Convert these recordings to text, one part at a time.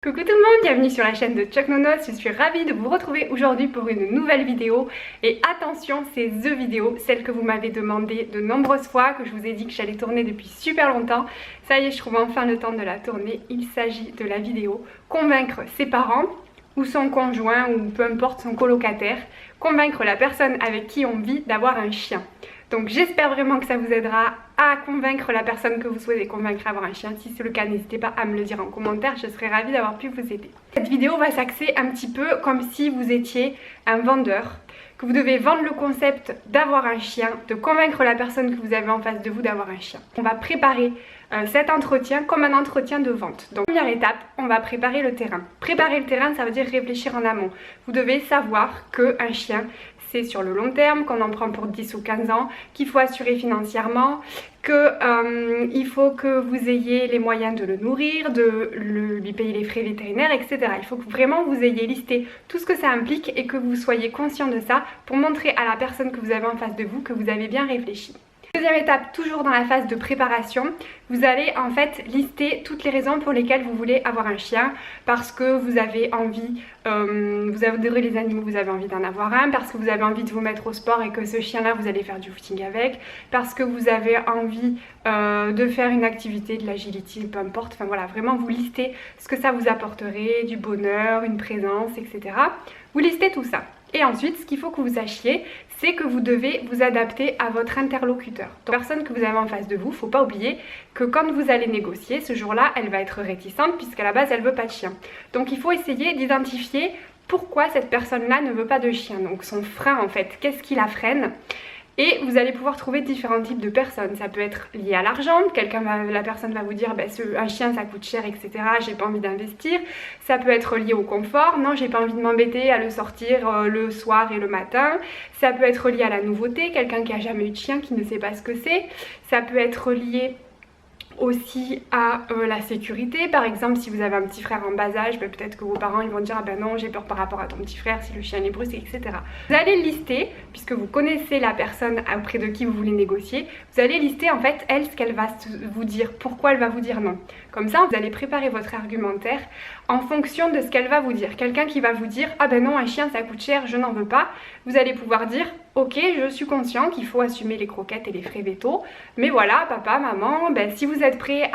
Coucou tout le monde, bienvenue sur la chaîne de Chuck Nonos, je suis ravie de vous retrouver aujourd'hui pour une nouvelle vidéo. Et attention, c'est THE vidéo, celle que vous m'avez demandé de nombreuses fois, que je vous ai dit que j'allais tourner depuis super longtemps. Ça y est, je trouve enfin le temps de la tourner. Il s'agit de la vidéo convaincre ses parents ou son conjoint ou peu importe son colocataire, convaincre la personne avec qui on vit d'avoir un chien. Donc j'espère vraiment que ça vous aidera à convaincre la personne que vous souhaitez convaincre à avoir un chien. Si c'est le cas, n'hésitez pas à me le dire en commentaire, je serais ravie d'avoir pu vous aider. Cette vidéo va s'axer un petit peu comme si vous étiez un vendeur, que vous devez vendre le concept d'avoir un chien, de convaincre la personne que vous avez en face de vous d'avoir un chien. On va préparer cet entretien comme un entretien de vente. Donc première étape, on va préparer le terrain. Préparer le terrain, ça veut dire réfléchir en amont. Vous devez savoir qu'un chien, c'est sur le long terme, qu'on en prend pour 10 ou 15 ans, qu'il faut assurer financièrement, qu'il faut que vous ayez les moyens de le nourrir, de lui payer les frais vétérinaires, etc. Il faut que vraiment vous ayez listé tout ce que ça implique et que vous soyez conscient de ça pour montrer à la personne que vous avez en face de vous que vous avez bien réfléchi. Deuxième étape, toujours dans la phase de préparation, vous allez en fait lister toutes les raisons pour lesquelles vous voulez avoir un chien, parce que vous avez envie, vous adorez les animaux, vous avez envie d'en avoir un, parce que vous avez envie de vous mettre au sport et que ce chien là vous allez faire du footing avec, parce que vous avez envie de faire une activité, de l'agility, peu importe, enfin voilà, vraiment vous listez ce que ça vous apporterait, du bonheur, une présence, etc. Vous listez tout ça. Et ensuite, ce qu'il faut que vous sachiez, c'est que vous devez vous adapter à votre interlocuteur. Donc, la personne que vous avez en face de vous, il ne faut pas oublier que quand vous allez négocier, ce jour-là, elle va être réticente puisqu'à la base, elle ne veut pas de chien. Donc, il faut essayer d'identifier pourquoi cette personne-là ne veut pas de chien. Donc, son frein, en fait, qu'est-ce qui la freine ? Et vous allez pouvoir trouver différents types de personnes. Ça peut être lié à l'argent, la personne va vous dire un chien ça coûte cher, etc. J'ai pas envie d'investir. Ça peut être lié au confort, non j'ai pas envie de m'embêter à le sortir le soir et le matin. Ça peut être lié à la nouveauté, quelqu'un qui a jamais eu de chien, qui ne sait pas ce que c'est. Ça peut être lié aussi à la sécurité, par exemple si vous avez un petit frère en bas âge, peut-être que vos parents ils vont dire ah ben non j'ai peur par rapport à ton petit frère si le chien est brusque, etc. Vous allez lister, puisque vous connaissez la personne auprès de qui vous voulez négocier, vous allez lister en fait elle ce qu'elle va vous dire, pourquoi elle va vous dire non. Comme ça vous allez préparer votre argumentaire en fonction de ce qu'elle va vous dire. Quelqu'un qui va vous dire ah ben non un chien ça coûte cher, je n'en veux pas, vous allez pouvoir dire ok je suis conscient qu'il faut assumer les croquettes et les frais vétos, mais voilà papa, maman, ben si vous êtes prêt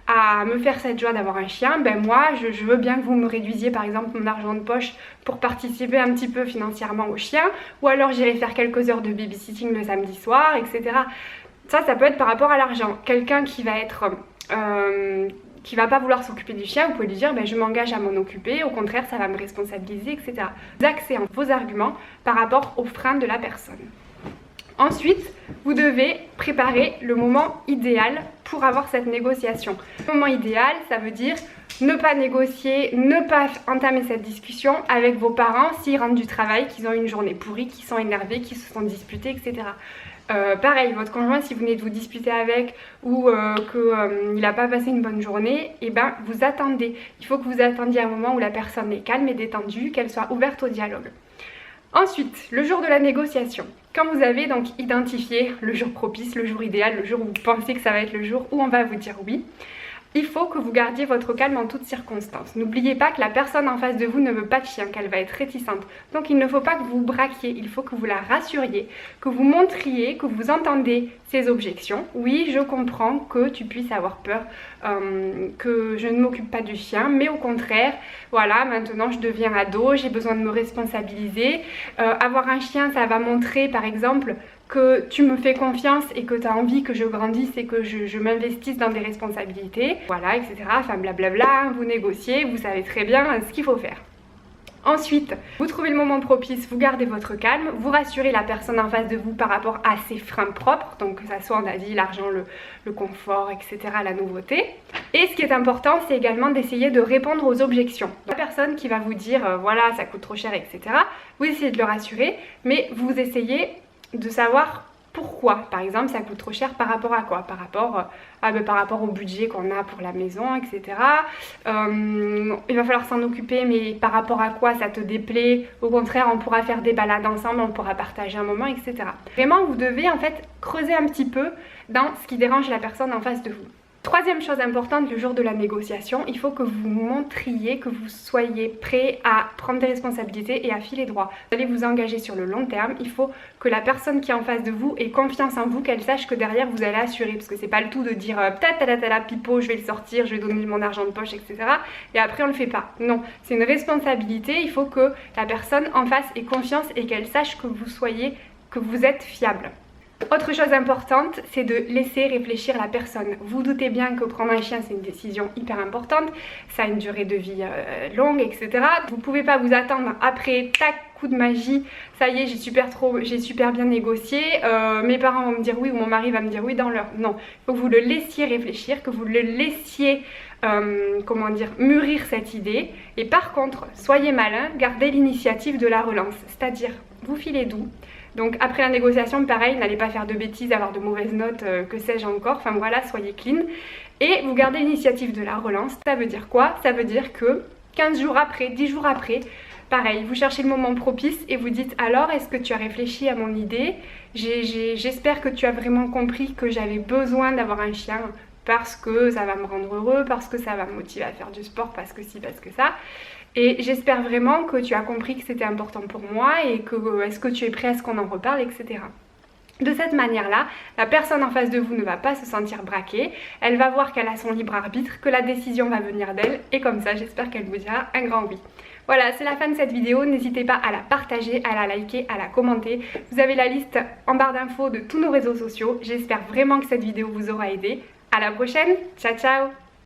à me faire cette joie d'avoir un chien, ben moi je veux bien que vous me réduisiez par exemple mon argent de poche pour participer un petit peu financièrement au chien, ou alors j'irai faire quelques heures de babysitting le samedi soir, etc. Ça peut être par rapport à l'argent. Quelqu'un qui va être qui va pas vouloir s'occuper du chien, vous pouvez lui dire je m'engage à m'en occuper, au contraire ça va me responsabiliser, etc. Vous axez vos arguments par rapport aux freins de la personne. Ensuite, vous devez préparer le moment idéal pour avoir cette négociation. Le moment idéal, ça veut dire ne pas négocier, ne pas entamer cette discussion avec vos parents s'ils rentrent du travail, qu'ils ont eu une journée pourrie, qu'ils sont énervés, qu'ils se sont disputés, etc. Pareil, votre conjoint, si vous venez de vous disputer avec ou qu'il n'a pas passé une bonne journée, vous attendez. Il faut que vous attendiez un moment où la personne est calme et détendue, qu'elle soit ouverte au dialogue. Ensuite, le jour de la négociation. Quand vous avez donc identifié le jour propice, le jour idéal, le jour où vous pensez que ça va être le jour où on va vous dire oui, il faut que vous gardiez votre calme en toutes circonstances. N'oubliez pas que la personne en face de vous ne veut pas de chien, qu'elle va être réticente. Donc il ne faut pas que vous braquiez, il faut que vous la rassuriez, que vous montriez, que vous entendez ses objections. Oui, je comprends que tu puisses avoir peur, que je ne m'occupe pas du chien, mais au contraire, voilà, maintenant je deviens ado, j'ai besoin de me responsabiliser. Avoir un chien, ça va montrer par exemple que tu me fais confiance et que tu as envie que je grandisse et que je m'investisse dans des responsabilités, voilà, etc. Enfin blablabla, vous négociez, vous savez très bien ce qu'il faut faire. Ensuite, vous trouvez le moment propice, vous gardez votre calme, vous rassurez la personne en face de vous par rapport à ses freins propres, donc que ça soit, on a dit, l'argent, le confort, etc., la nouveauté. Et ce qui est important, c'est également d'essayer de répondre aux objections. Donc, la personne qui va vous dire, voilà, ça coûte trop cher, etc., vous essayez de le rassurer, mais vous essayez de savoir pourquoi. Par exemple, ça coûte trop cher par rapport à quoi? Par rapport au budget qu'on a pour la maison, etc. Il va falloir s'en occuper, mais par rapport à quoi ça te déplaît? Au contraire, on pourra faire des balades ensemble, on pourra partager un moment, etc. Vraiment, vous devez en fait creuser un petit peu dans ce qui dérange la personne en face de vous. Troisième chose importante, le jour de la négociation, il faut que vous montriez que vous soyez prêt à prendre des responsabilités et à filer droit. Vous allez vous engager sur le long terme, il faut que la personne qui est en face de vous ait confiance en vous, qu'elle sache que derrière vous allez assurer, parce que c'est pas le tout de dire ta pipo, je vais le sortir, je vais donner mon argent de poche, etc. et après on le fait pas. Non, c'est une responsabilité, il faut que la personne en face ait confiance et qu'elle sache que vous êtes fiable. Autre chose importante, c'est de laisser réfléchir la personne. Vous doutez bien que prendre un chien, c'est une décision hyper importante, ça a une durée de vie longue, etc. Vous ne pouvez pas vous attendre après, tac, coup de magie, ça y est, j'ai super bien négocié, mes parents vont me dire oui ou mon mari va me dire oui dans l'heure. Non, il faut que vous le laissiez réfléchir, que vous le laissiez mûrir cette idée. Et par contre, soyez malin, gardez l'initiative de la relance, c'est-à-dire vous filez doux. Donc après la négociation, pareil, n'allez pas faire de bêtises, avoir de mauvaises notes, que sais-je encore, enfin voilà, soyez clean. Et vous gardez l'initiative de la relance, ça veut dire quoi? Ça veut dire que 15 jours après, 10 jours après, pareil, vous cherchez le moment propice et vous dites alors, est-ce que tu as réfléchi à mon idée? J'espère que tu as vraiment compris que j'avais besoin d'avoir un chien parce que ça va me rendre heureux, parce que ça va me motiver à faire du sport, parce que si, parce que ça. Et j'espère vraiment que tu as compris que c'était important pour moi et que est-ce que tu es prêt à ce qu'on en reparle, etc. De cette manière-là, la personne en face de vous ne va pas se sentir braquée, elle va voir qu'elle a son libre arbitre, que la décision va venir d'elle et comme ça, j'espère qu'elle vous dira un grand oui. Voilà, c'est la fin de cette vidéo, n'hésitez pas à la partager, à la liker, à la commenter. Vous avez la liste en barre d'infos de tous nos réseaux sociaux, j'espère vraiment que cette vidéo vous aura aidé. À la prochaine, ciao ciao!